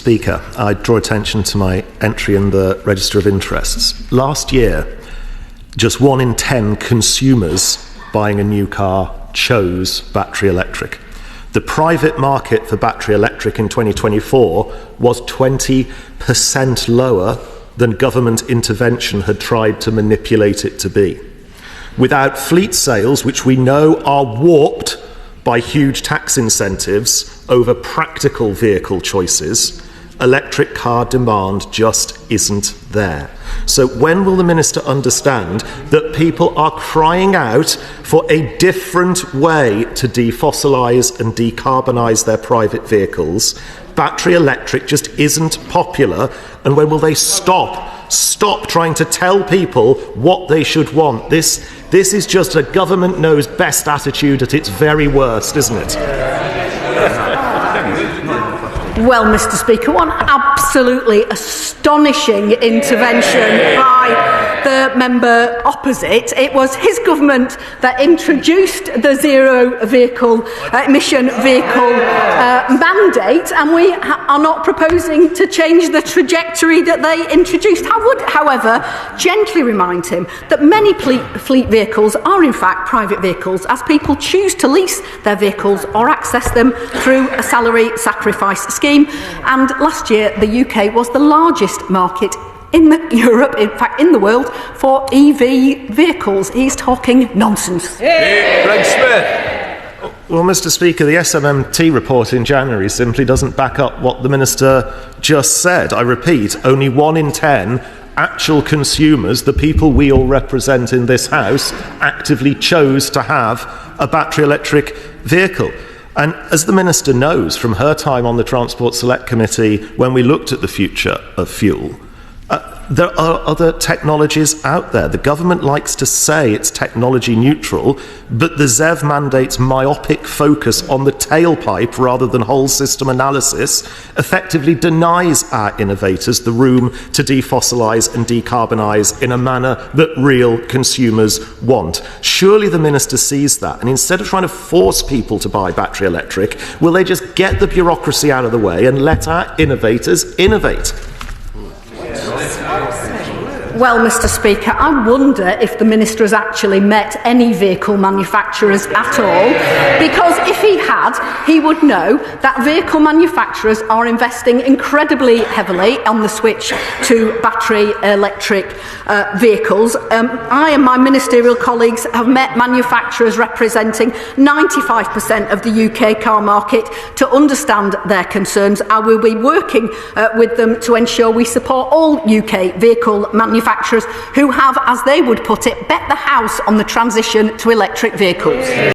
Speaker, I draw attention to my entry in the Register of Interests. Last year, just 1 in 10 consumers buying a new car chose battery electric. The private market for battery electric in 2024 was 20% lower than government intervention had tried to manipulate it to be. Without fleet sales, which we know are warped by huge tax incentives over practical vehicle choices, electric car demand just isn't there. So when will the Minister understand that people are crying out for a different way to defossilise and decarbonise their private vehicles? Battery electric just isn't popular, and when will they stop trying to tell people what they should want? This is just a government knows best attitude at its very worst, isn't it? Well, Mr. Speaker, one absolutely astonishing intervention by the member opposite. It was his government that introduced the zero vehicle emission vehicle mandate, and we are not proposing to change the trajectory that they introduced. I would, however, gently remind him that many fleet vehicles are in fact private vehicles, as people choose to lease their vehicles or access them through a salary sacrifice scheme. And last year, the UK was the largest market in Europe, in fact in the world, for EV vehicles. He's talking nonsense. Greg Smith. Well, Mr. Speaker, the SMMT report in January simply doesn't back up what the Minister just said. I repeat, only 1 in 10 actual consumers, the people we all represent in this House, actively chose to have a battery electric vehicle. And as the Minister knows from her time on the Transport Select Committee when we looked at the future of fuel, there are other technologies out there. The government likes to say it's technology neutral, but the ZEV mandate's myopic focus on the tailpipe rather than whole system analysis effectively denies our innovators the room to defossilise and decarbonise in a manner that real consumers want. Surely the Minister sees that, and instead of trying to force people to buy battery electric, will they just get the bureaucracy out of the way and let our innovators innovate? Well, Mr. Speaker, I wonder if the Minister has actually met any vehicle manufacturers at all, because if he had, he would know that vehicle manufacturers are investing incredibly heavily on the switch to battery electric vehicles. I and my ministerial colleagues have met manufacturers representing 95% of the UK car market to understand their concerns. I will be working with them to ensure we support all UK vehicle manufacturers who have, as they would put it, bet the house on the transition to electric vehicles.